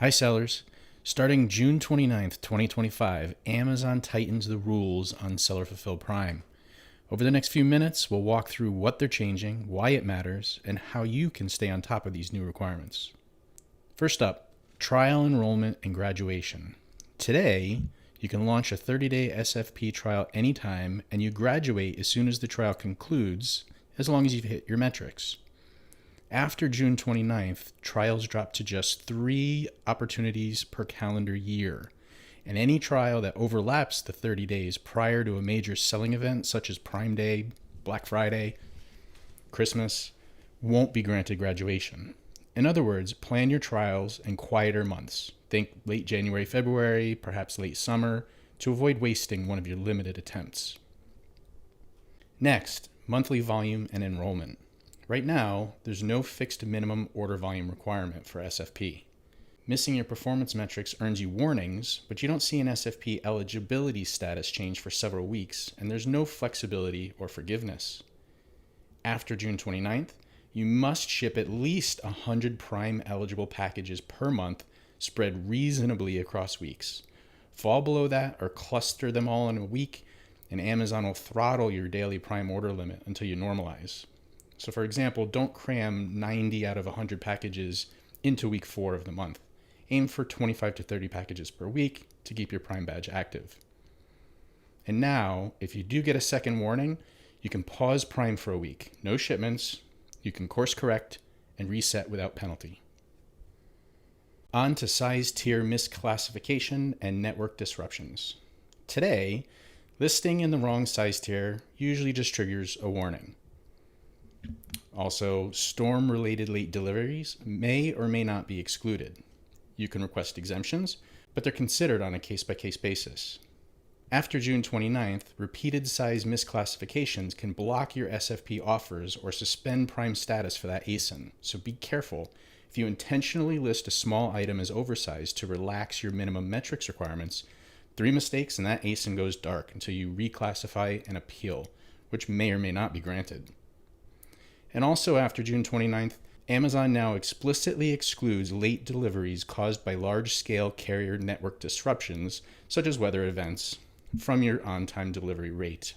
Hi sellers. Starting June 29th, 2025, Amazon tightens the rules on Seller Fulfilled Prime. Over the next few minutes, we'll walk through what they're changing, why it matters, and how you can stay on top of these new requirements. First up, trial enrollment and graduation. Today, you can launch a 30-day SFP trial anytime, and you graduate as soon as the trial concludes, as long as you've hit your metrics. After June 29th, trials drop to just 3 opportunities per calendar year, and any trial that overlaps the 30 days prior to a major selling event such as Prime Day, Black Friday, Christmas, won't be granted graduation. In other words, plan your trials in quieter months. Think late January, February, perhaps late summer, to avoid wasting one of your limited attempts. Next, monthly volume and enrollment. Right now, there's no fixed minimum order volume requirement for SFP. Missing your performance metrics earns you warnings, but you don't see an SFP eligibility status change for several weeks, and there's no flexibility or forgiveness. After June 29th, you must ship at least 100 Prime eligible packages per month, spread reasonably across weeks. Fall below that or cluster them all in a week, and Amazon will throttle your daily Prime order limit until you normalize. So for example, don't cram 90 out of 100 packages into week 4 of the month. Aim for 25 to 30 packages per week to keep your Prime badge active. And now, if you do get a second warning, you can pause Prime for a week. No shipments, you can course correct and reset without penalty. On to size tier misclassification and network disruptions. Today, listing in the wrong size tier usually just triggers a warning. Also, storm-related late deliveries may or may not be excluded. You can request exemptions, but they're considered on a case-by-case basis. After June 29th, repeated size misclassifications can block your SFP offers or suspend Prime status for that ASIN, so be careful. If you intentionally list a small item as oversized to relax your minimum metrics requirements, 3 mistakes and that ASIN goes dark until you reclassify and appeal, which may or may not be granted. And also after June 29th, Amazon now explicitly excludes late deliveries caused by large-scale carrier network disruptions, such as weather events, from your on-time delivery rate.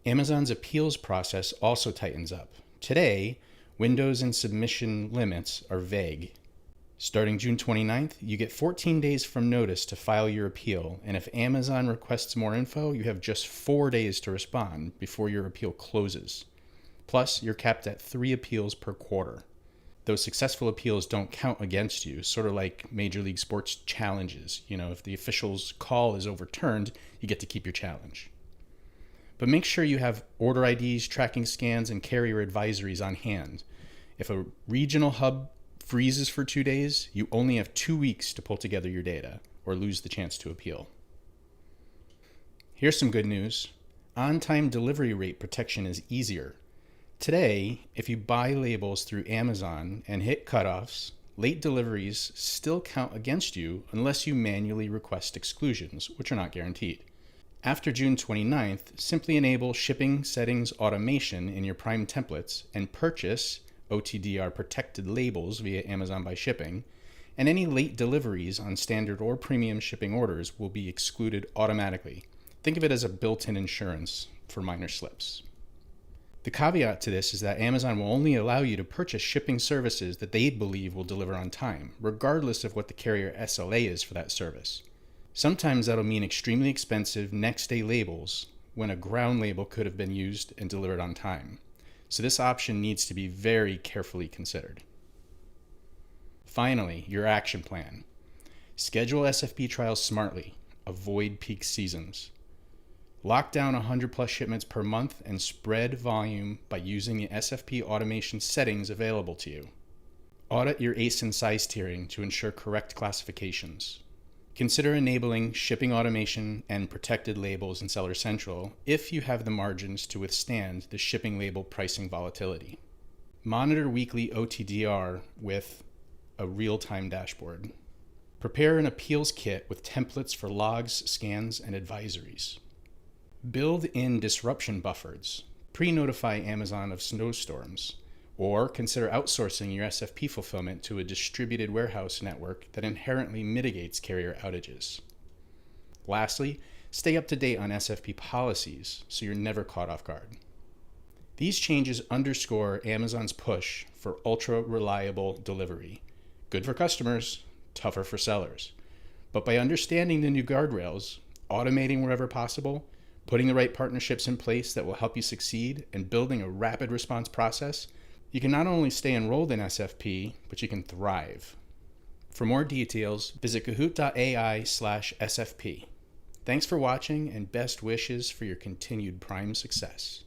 Amazon's appeals process also tightens up. Today, windows and submission limits are vague. Starting June 29th, you get 14 days from notice to file your appeal, and if Amazon requests more info, you have just 4 days to respond before your appeal closes. Plus, you're capped at 3 appeals per quarter. Those successful appeals don't count against you, sort of like Major League Sports challenges. If the official's call is overturned, you get to keep your challenge. But make sure you have order IDs, tracking scans, and carrier advisories on hand. If a regional hub freezes for 2 days, you only have 2 weeks to pull together your data or lose the chance to appeal. Here's some good news. On-time delivery rate protection is easier. Today, if you buy labels through Amazon and hit cutoffs, late deliveries still count against you unless you manually request exclusions, which are not guaranteed. After June 29th, simply enable shipping settings automation in your Prime templates and purchase OTDR protected labels via Amazon by Shipping, and any late deliveries on standard or premium shipping orders will be excluded automatically. Think of it as a built-in insurance for minor slips. The caveat to this is that Amazon will only allow you to purchase shipping services that they believe will deliver on time, regardless of what the carrier SLA is for that service. Sometimes that'll mean extremely expensive next-day labels when a ground label could have been used and delivered on time. So this option needs to be very carefully considered. Finally, your action plan. Schedule SFP trials smartly. Avoid peak seasons. Lock down 100 plus shipments per month and spread volume by using the SFP automation settings available to you. Audit your ASIN size tiering to ensure correct classifications. Consider enabling shipping automation and protected labels in Seller Central if you have the margins to withstand the shipping label pricing volatility. Monitor weekly OTDR with a real-time dashboard. Prepare an appeals kit with templates for logs, scans, and advisories. Build in disruption buffers. Pre-notify Amazon of snowstorms. Or consider outsourcing your SFP fulfillment to a distributed warehouse network that inherently mitigates carrier outages. Lastly, stay up to date on SFP policies so you're never caught off guard. These changes underscore Amazon's push for ultra-reliable delivery. Good for customers, tougher for sellers. But by understanding the new guardrails, automating wherever possible, putting the right partnerships in place that will help you succeed, and building a rapid response process, you can not only stay enrolled in SFP, but you can thrive. For more details, visit Cahoot.ai/SFP. Thanks for watching and best wishes for your continued Prime success.